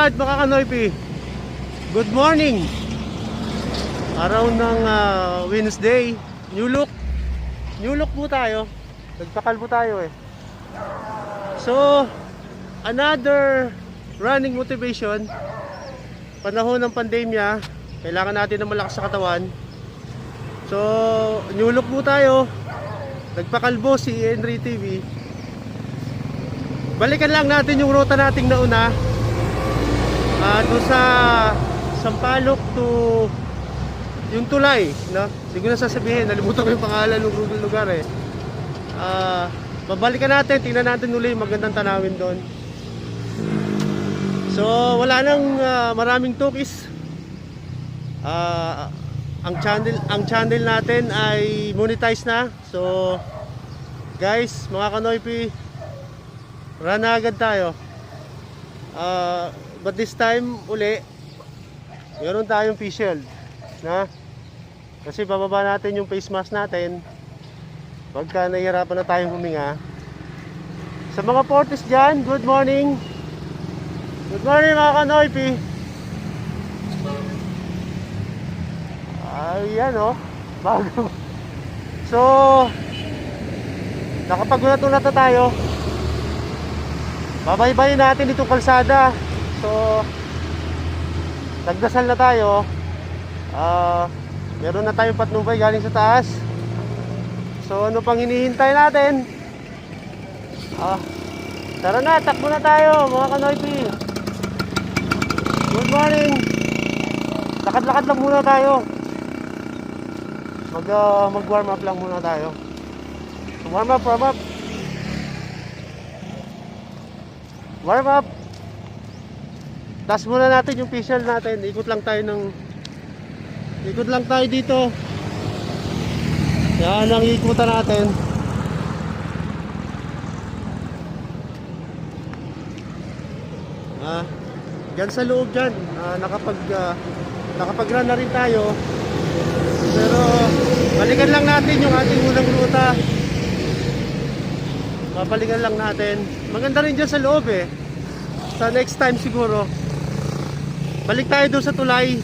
lahat mga kanoypi. Good morning. Araw ng Wednesday. New look. New look po tayo. Nagpakal po tayo eh. So, another running motivation. Panahon ng pandemya, kailangan natin ng malakas sa katawan. So, new look po tayo. Nagpakalbo si Henry TV. Balikan lang natin yung ruta nating nauna. Doon sa Sampaloc to yung Tulay, no? Hindi ko na sasabihin, nalimutan ko yung pangalan ng lugar eh. Babalikan natin, tingnan natin uli, magandang tanawin doon. So, wala nang maraming tukis. Ang channel natin ay monetize na. So, guys, mga kanoypi, run na agad tayo. But this time uli, meron tayong face shield na? Kasi bababa natin yung face mask natin pagka nahihirapan na tayong huminga. Sa mga portis dyan, good morning. Good morning mga kanoypi. Ayan o, bago. So, nakapag-ulat-ulat na tayo. Babaybayin natin itong kalsada. So, nagdasal na tayo. Meron na tayong patnubay galing sa taas. So, ano pang hinihintay natin? Tara na, takbo na tayo mga kanoypi. Good morning. Lakad-lakad lang muna tayo. Mag-warm up lang muna tayo. So, warm up. Warm up. Tas muna natin yung facial natin. Ikot lang tayo dito. Yan ang ikutan natin. Diyan sa loob dyan, nakapag-run na rin tayo. Pero balikan lang natin yung ating unang ruta. Babalikan lang natin. Maganda rin dyan sa loob eh. Sa next time siguro, balik tayo doon sa Tulay,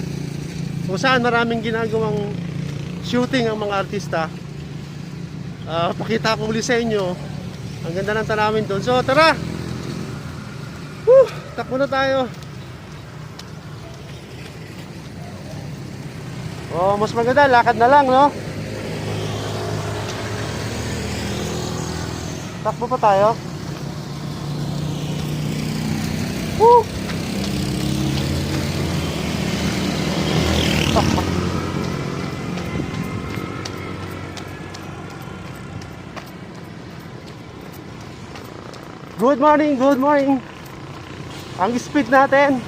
kung saan maraming ginagawang shooting ang mga artista. Pakita ko ulit sa inyo. Ang ganda ng tanawin doon. So tara, takbo na tayo. Mas maganda, lakad na lang, no? Takbo pa tayo. Good morning. Ang speed natin,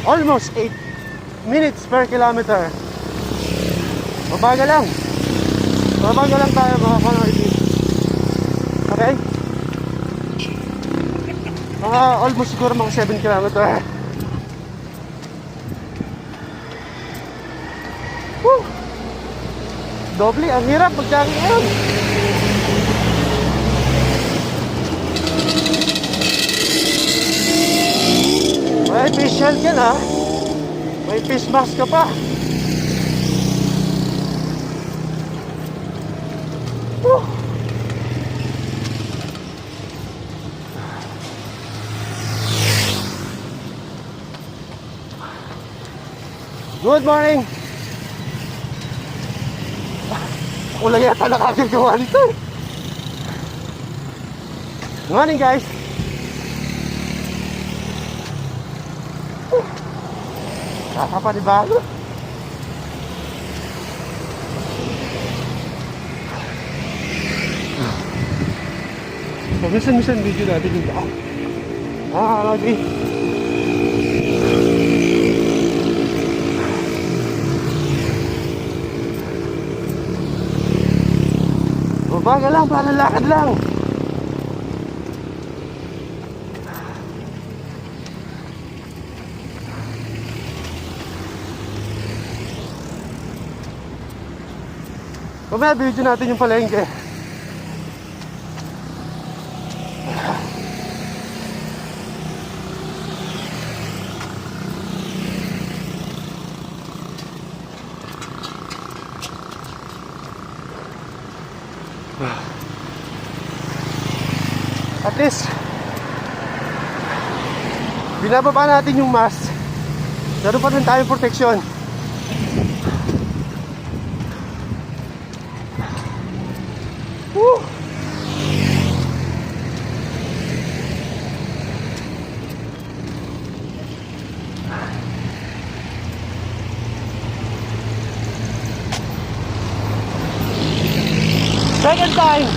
almost 8 minutes per kilometer. Mabagal lang tayo mga kanoypi. Okay? Almost siguro mga 7 kilometer. Doble, ang hirap mag-jogging ngayon. May face shield yan ha. May face mask ka pa. Good morning. Ako lang yata nakagagawa nito. Good morning guys. Nakapanibago. Minsan video natin yung daan. Lagi. Baga lang, parang lakad lang. Mamaya video natin yung palengke. At least binababa natin yung mask. Meron pa rin tayong protection. Woo! Second time.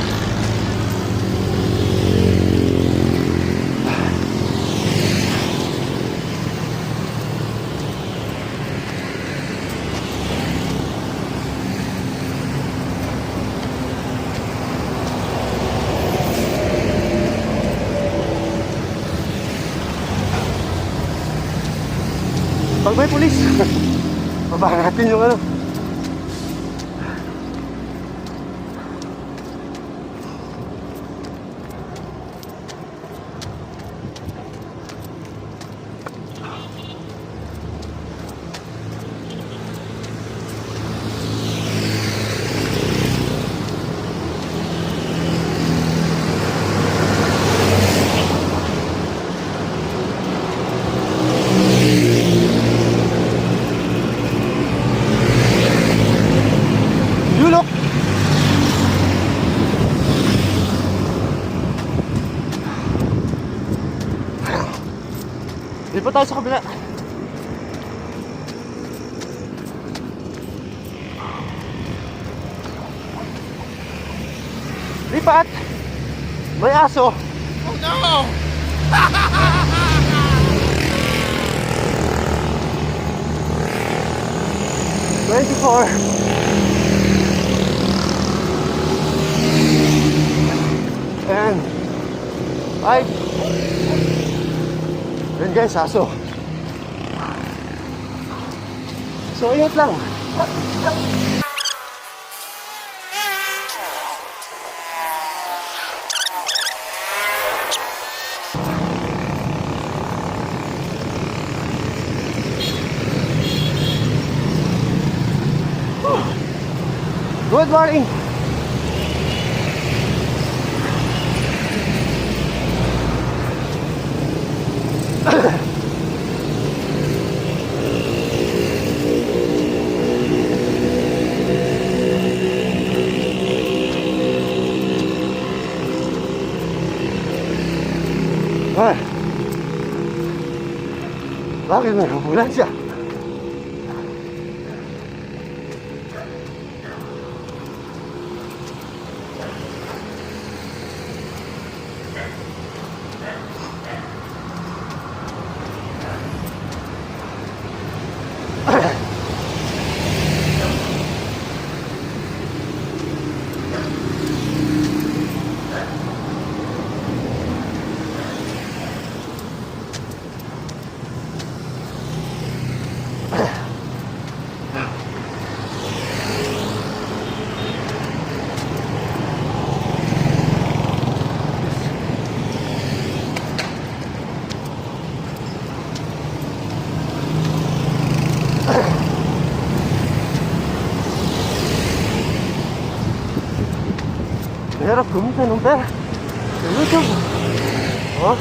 Pag may pulis, baba natin yung ano. Yulok! Lipat tayo sa kabila. Lipat! May aso! Oh no! 24. And 5. Yan guys, aso. So ingat lang. Good morning. Ay, bakit may ambulansya? Hirap kumita ng pera sa YouTube. Oh.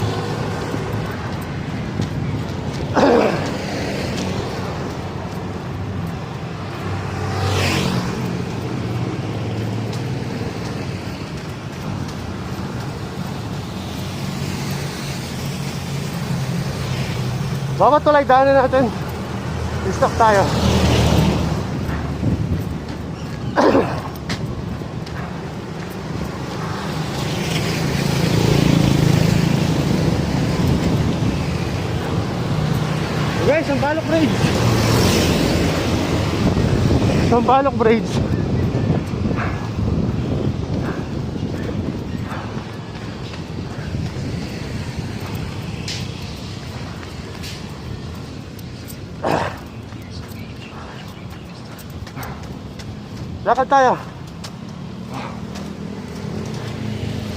Bawat tulay daanan natin, stop tayo. Guys, Sampaloc Bridge. Sampaloc Bridge. Lakad tayo.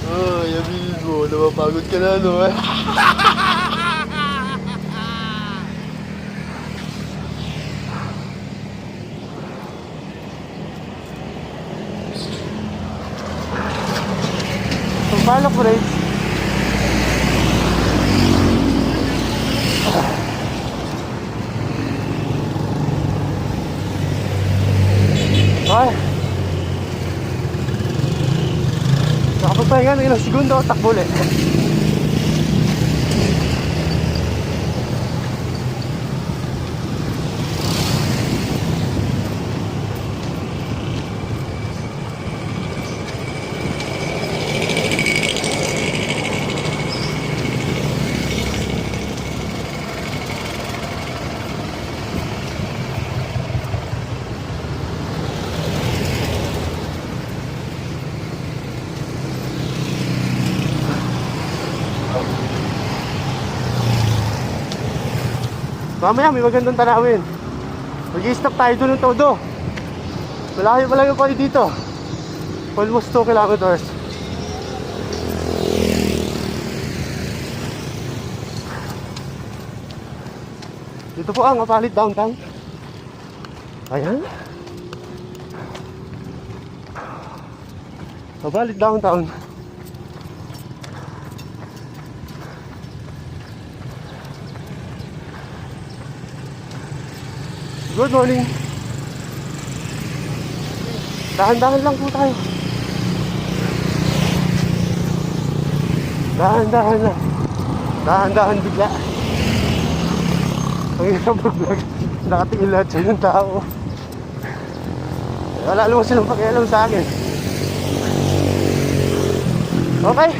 Ay, amigo, napapagod ka na, no? Sampaloc Bridge. magpahinga ng ilang segundo, takbo ulit. Mamaya may magandang tanawin. Mag-i-stop tayo doon ng todo. Malayo pa dito. Almost 2 kilometers. Dito po ang Apalit downtown. Ayan. Apalit downtown. Good morning. Dahan-dahan lang po tayo. Dahan-dahan lang. Dahan-dahan bigla. Ang hirap mag-vlog. Nakatingin lahat siya ng tao. Wala naman silang pakialam sa akin. Okay.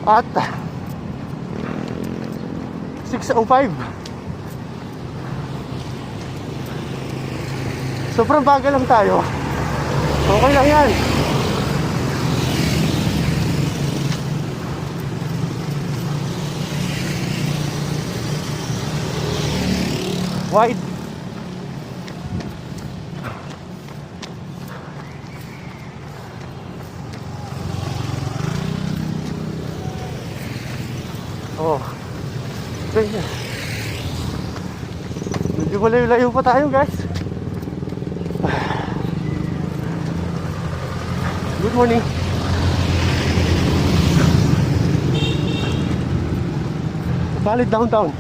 At 6:05. Sobrang bagal lang tayo. Okay lang yan. Wide. Oh. Ganyan. Medyo malayo-layo pa tayo, guys. Good morning. Apalit downtown.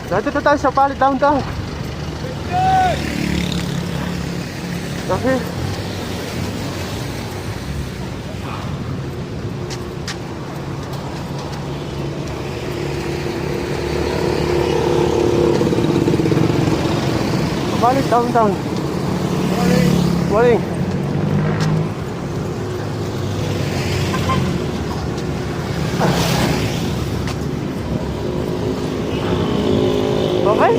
Nandito tayo sa Apalit downtown. Okay. Apalit downtown. Morning. Okay.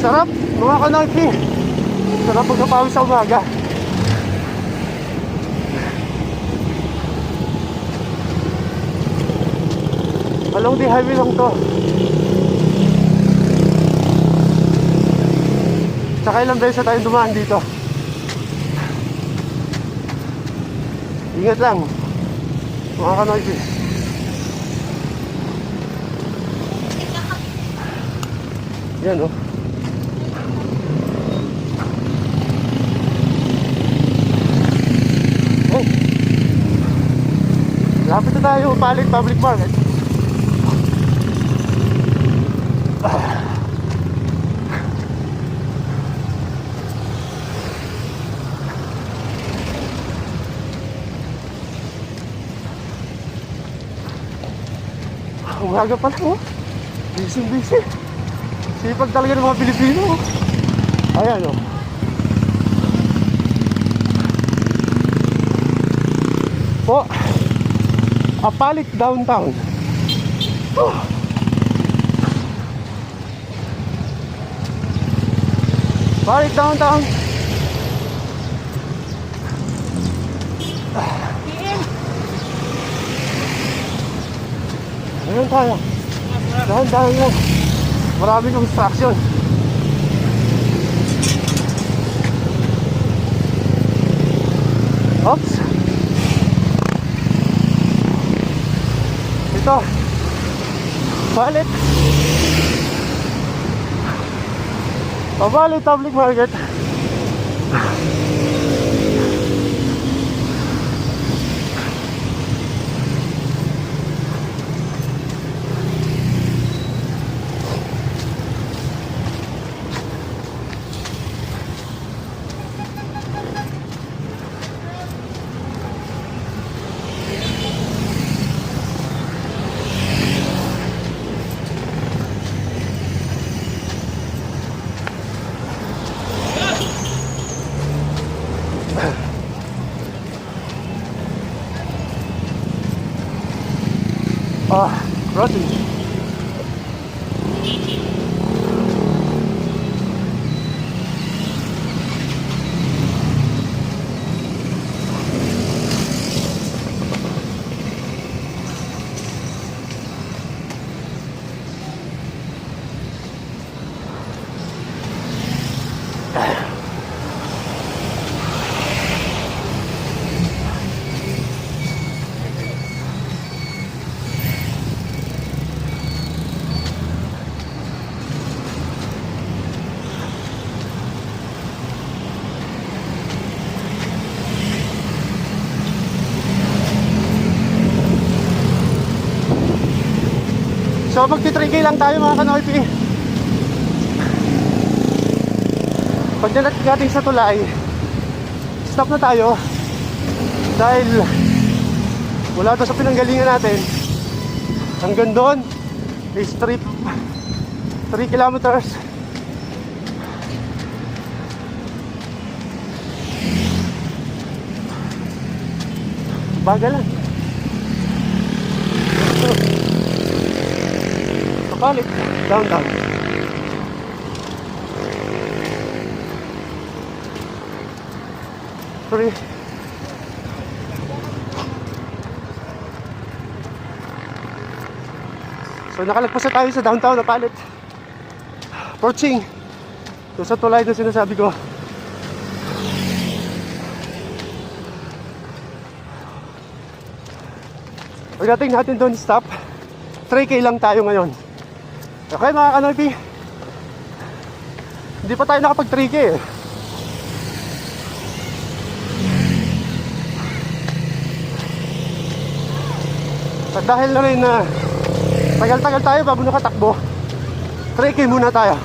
Sarap, mga kanalpi. Sarap magkapawis sa umaga. Along the highway lang to. Tsaka ilang beses na tayong dumaan dito. Ingat lang, mga kanoypi. Yan oh. Oh. Lapit na tayo, Apalit Public Market. Umaga pa lang oh. Busy. Sipag talaga ng mga Pilipino oh. Ayan oh. Po, Apalit downtown. Oh. Apalit downtown. Ayan tayo. Dahan-dahan lang. Maraming construction. Oops. Ito. Apalit. Pabali public market. Crossing. So magti-3K lang tayo mga kanoypi. Pag nalating natin sa tulay, stop na tayo. Dahil wala to sa pinanggalingan natin. Hanggang doon is 3 kilometers. Bagal lang. Balik, down. Sorry. So nakalagpas na tayo sa downtown na palit. Approaching doon sa tulay na sinasabi ko. Pagdating natin doon stop, 3K lang tayo ngayon. Okay mga kanoypi, hindi pa tayo nakapag 3K eh. At dahil na rin na tagal-tagal tayo bago nakatakbo, 3K muna tayo.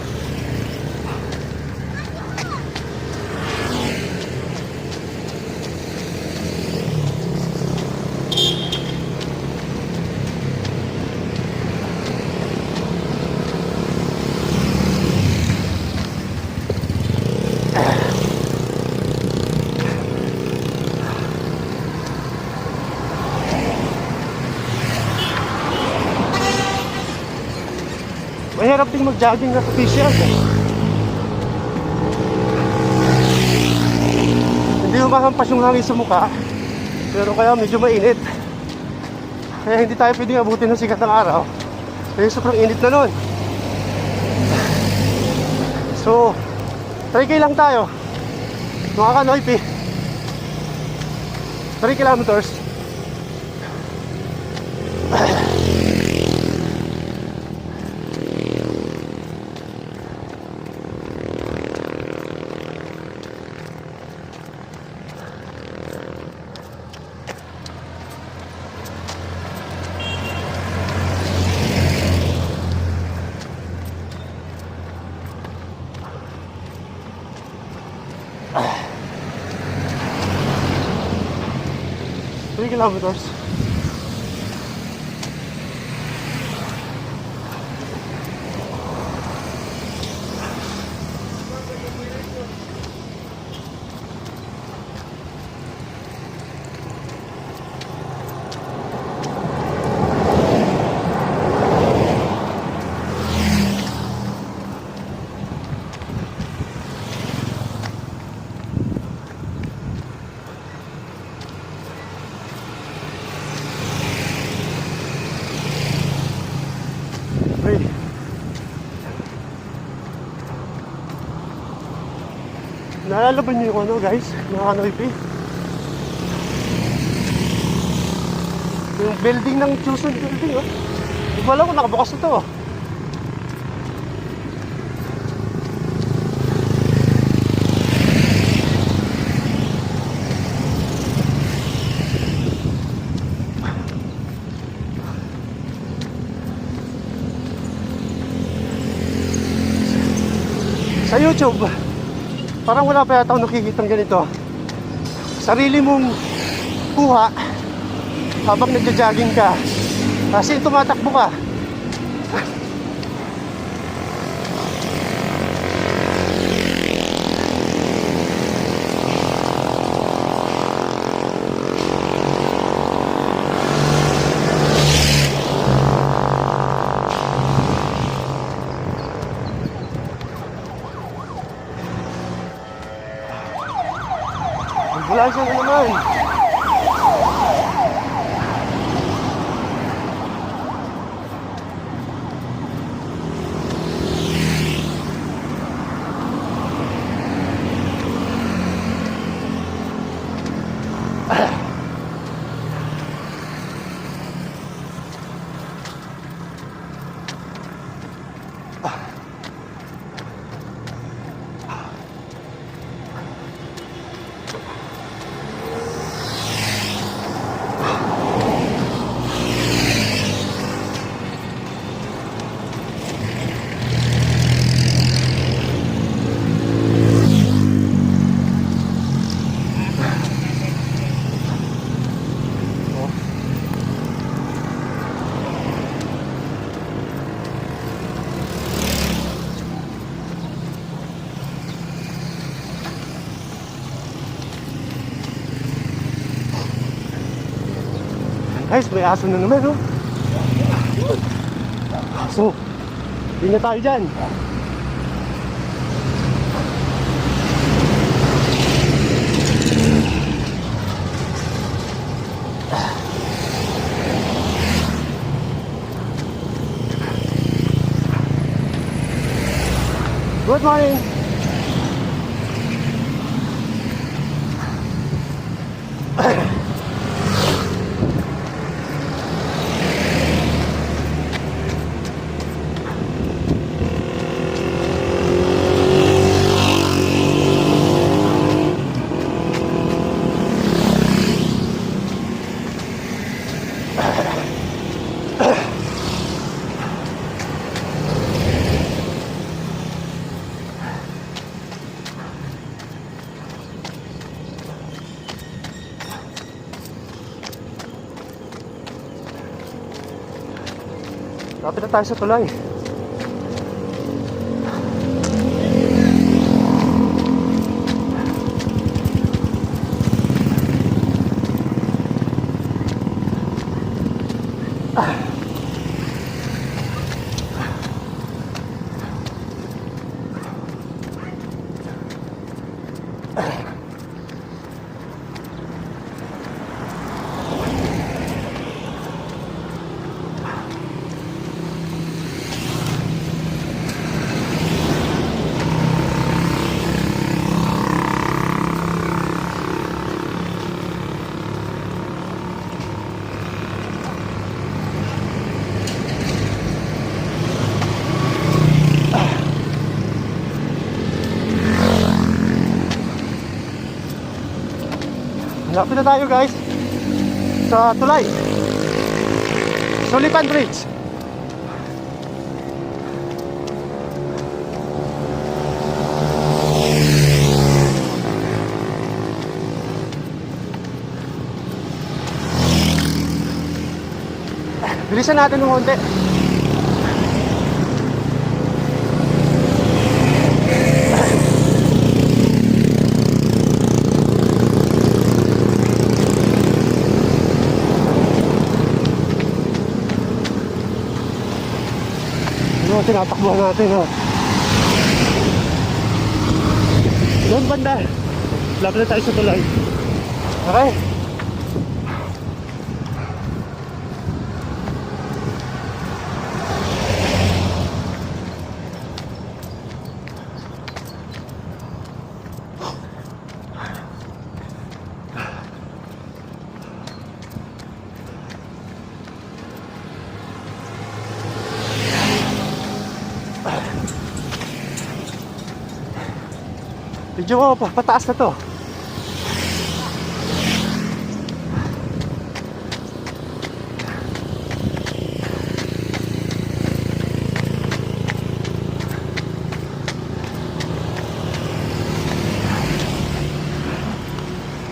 Mahirap din mag-jogging na official eh. Hindi humahampas yung hangin sa mukha, pero kaya medyo mainit. Kaya hindi tayo pwedeng abutin ng sikat ng araw. Kaya sobrang init na nun. So 3K lang tayo mga kanoypi. 3 kilometers. Kilometers. Naalala ba niyo yung ano guys, mga kanoypi? Yung building ng Chusun building oh. Di ba alam kung nakabukas na to oh. YouTube, parang wala pa yata akong nakikitang ganito. Sarili mong kuha habang nagja-jogging ka. Kasi tumatakbo ka. Ambulansya na naman. Guys, may aso na naman, no? Aso. Hindi na tayo dyan. Good morning. Lapit na tayo sa tulay. Lapit na tayo guys sa tulay, Sulipan Bridge. Bilisan natin ng konti. Tinatakbuhan natin, ha. Doon banda. Lapit na tayo sa tulay. Okay. Medyo pataas na to.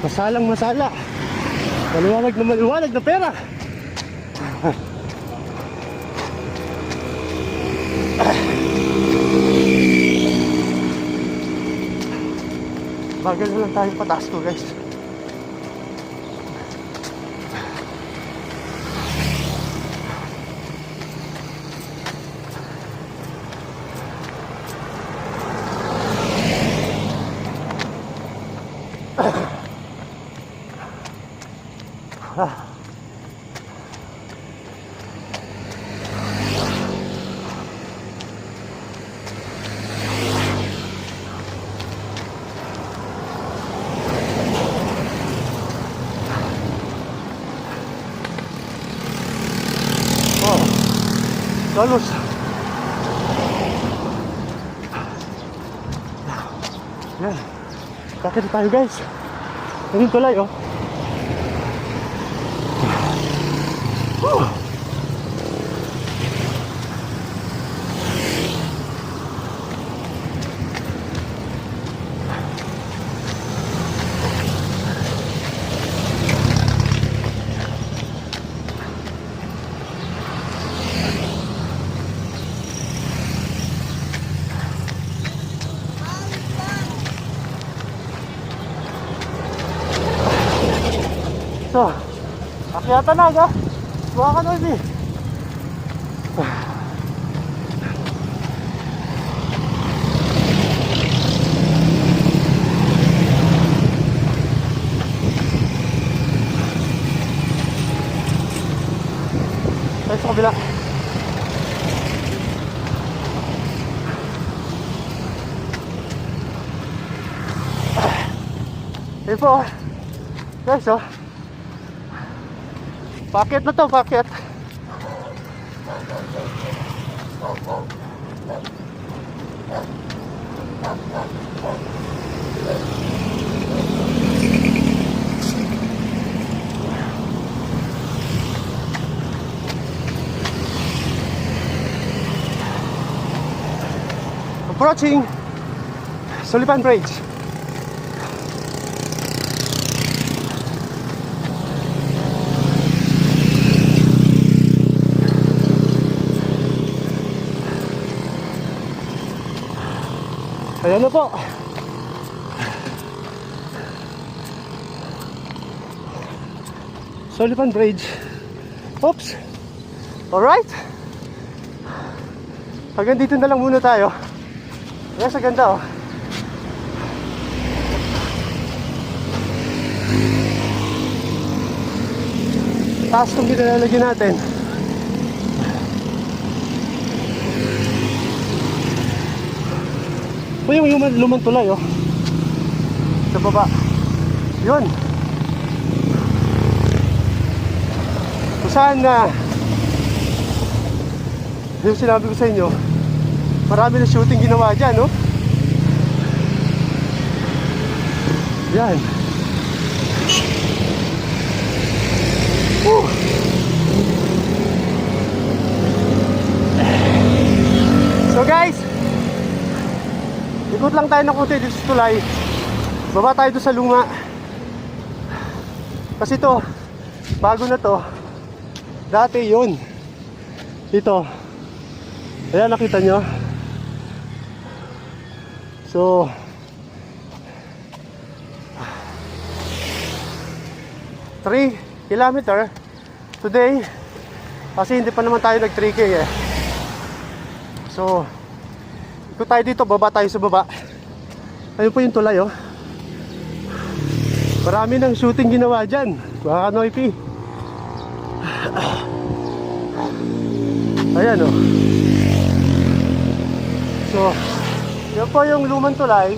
Masalang masala. Maliwanag na maliwanag na pera. Bagal na lang tayong pataas ko, guys. Galos. Yan. Kakit tayo, guys. Ayun tulay, oh. So, akyatan na, ha? Buka ka, Noisy. Tayo sa kabila. Ayun po, guys, oh. Paket na to, paket. Approaching Sullivan Bridge. Ayan na po. Sullivan Bridge. Oops. Alright. Hanggang dito na lang muna tayo. Ayan, sa ganda, oh. Taas itong ginalagyan natin. O yung lumang tulay, oh. Sa baba. Yun. Kung saan na yung sinabi ko sa inyo, marami na shooting ginawa dyan, no? Yan. So guys, ikot lang tayo ng konti dito sa tulay. Baba tayo doon sa luma. Kasi to, bago na to. Dati yun. Dito. Ayan, nakita nyo. So 3 kilometer today. Kasi hindi pa naman tayo nag 3K eh. So ikot tayo dito, baba tayo sa baba. Ayun po yung tulay, oh. Marami ng shooting ginawa dyan, mga Kanoypi. Ayan, oh. So yun po yung lumang tulay.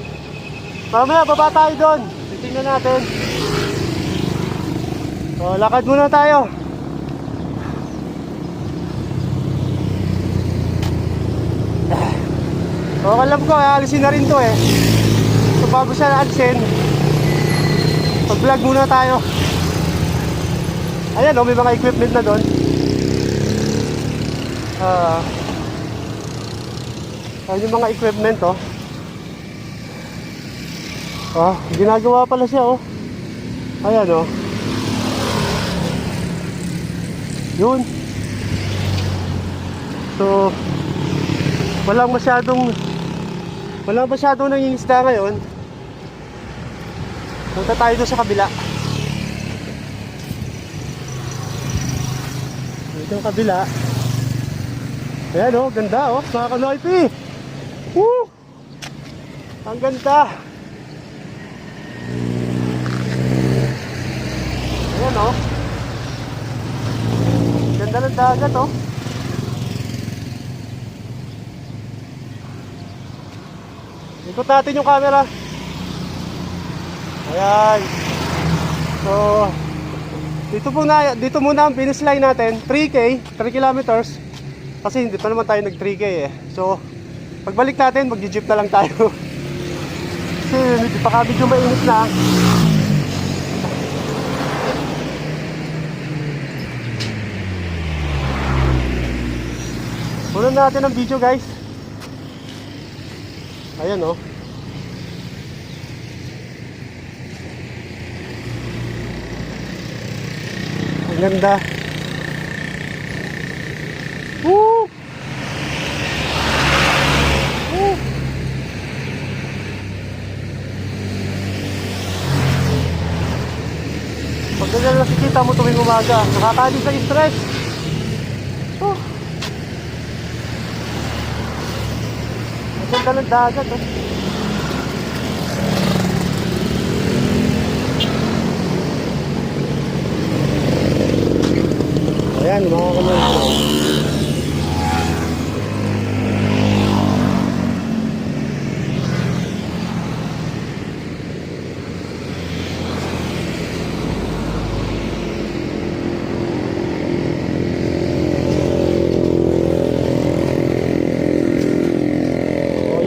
Mamaya baba tayo doon, titingnan natin. So lakad muna tayo. O, alam ko, alisin na rin to eh. So bago siya alisin, pag-vlog muna tayo. Ayan, oh, may mga equipment na doon. Ayan yung mga equipment, oh. Oh, ginagawa pala siya, oh. Ayan o. Yun. So, walang masyadong nangingisda ngayon. Punta tayo doon sa kabila. Ito yung kabila. Ayan o, ganda o, mga kanoypi. Woo! Ang ganda. Ayan o. Ganda ng dagat o. Ikot natin yung camera. Ayan. So, dito muna ang finish line natin. 3 kilometers. Kasi hindi pa naman tayo nag 3K eh. So, pagbalik natin, mag-jeep na lang tayo. Kasi baka medyo mainit na. Punan natin ang video, guys. Ayan oh. Ang ganda. Woo! Woo! Pag ganyan nakikita mo tuwing umaga, nakakalis sa stress. Oh. Ang ganda ng dagat oh. Ayan mga kamay.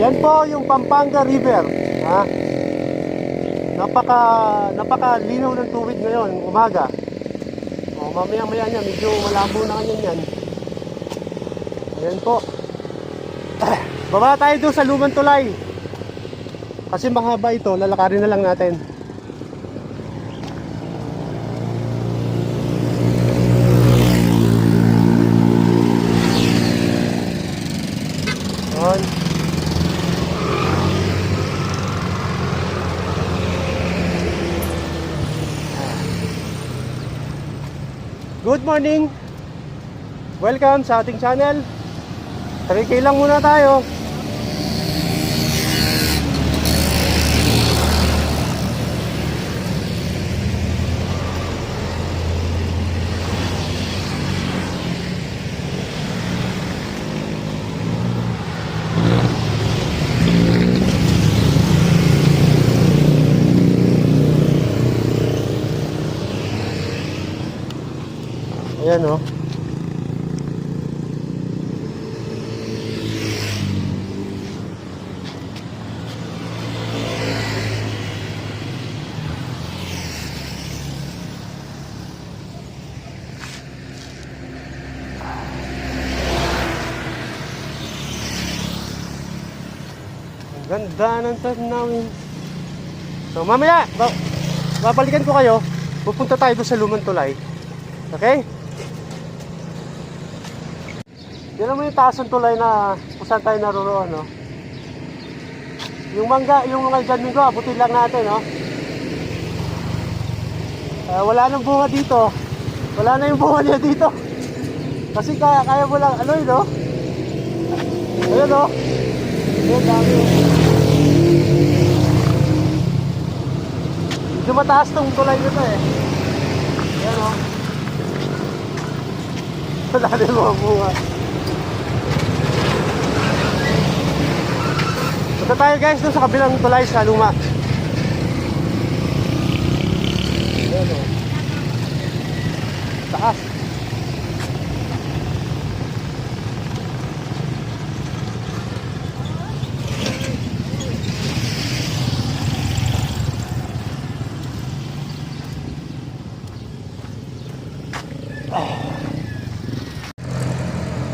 Yan po yung Pampanga River. Ha? Napaka linaw ng tubig ngayon, umaga. O, mamaya-maya niya, medyo malabo na kanyan yan. Ayan po. Baba tayo doon sa Lumang Tulay. Kasi mahaba ito, lalakarin na lang natin. Ayan. Good morning! Welcome sa ating channel. 3K lang muna tayo. Ayan o. Ang ganda ng tanawin. So mamaya, babalikan ko kayo. Pupunta tayo doon sa Lumang Tulay. Okay? Yan naman yung taas ng tulay na kung saan tayo naroroon, no? Yung mangga, yung mga Janmingo, abutin lang natin, no? Wala nang bunga dito. Wala na yung bunga niya dito. Kasi kaya mo lang, ano yun, no? Ayun, no? Ayun, dami. Medyo mataas tong tulay nito, eh. Ayan, no? Wala na yung mga bunga. Punta tayo guys doon sa kabilang tulay sa luma. Ayan o. Taas.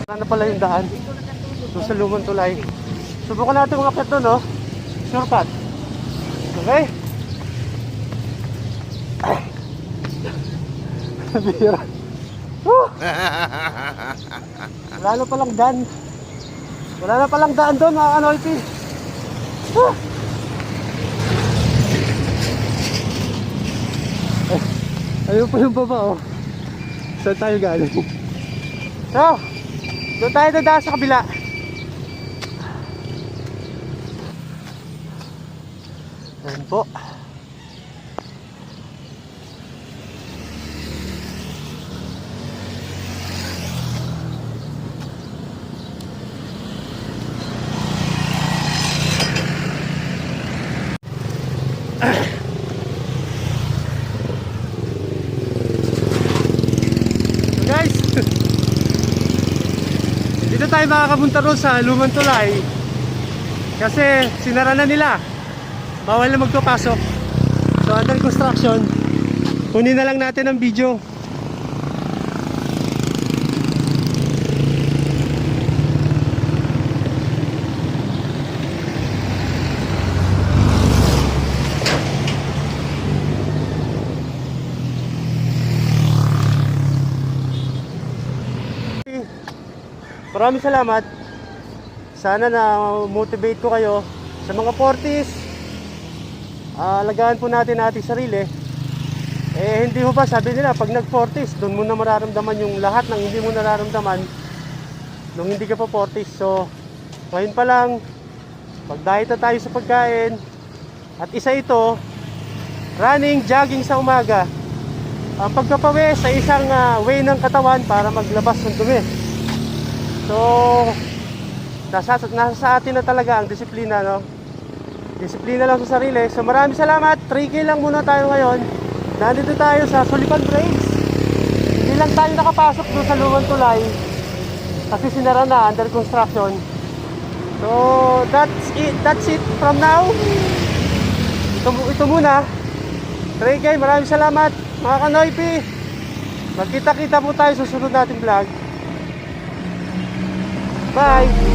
Ano pala yung daan? Doon sa Lumang Tulay. Subukan natin mga akit doon, no? Shortcut. Okay? Bira. Woo! Wala na palang daan. Wala na palang daan doon, mga kanoypi. Woo! Ayun pa yung baba, oh. Saan tayo galing? So, doon tayo dadaan sa kabila. Ayan po. Guys, dito tayo makakapunta ron sa Lumang Tulay kasi sinara na nila, bawal na magpapasok, so under construction. Kunin na lang natin ang video. Maraming salamat. Sana na-motivate ko kayo sa mga 40s. Alagaan po natin ating sarili. Hindi ho ba sabi nila pag nag-40s, doon mo na mararamdaman yung lahat ng hindi mo nararamdaman nung hindi ka pa 40s. So, ngayon pa lang, pag-diet na tayo sa pagkain. At isa ito, running, jogging sa umaga. Ang pagpapawis sa isang way ng katawan para maglabas ng dumi. So, nasa sa atin na talaga ang disiplina, no? Disiplina lang sa sarili. So, maraming salamat. 3K lang muna tayo ngayon. Nandito tayo sa Sulipan Bridge. Hindi lang tayo nakapasok doon sa Lumang Tulay kasi sinara na, under construction. So, that's it from now. Ito muna. 3K, maraming salamat mga kanoypi. Magkita-kita po tayo sa susunod nating vlog. Bye!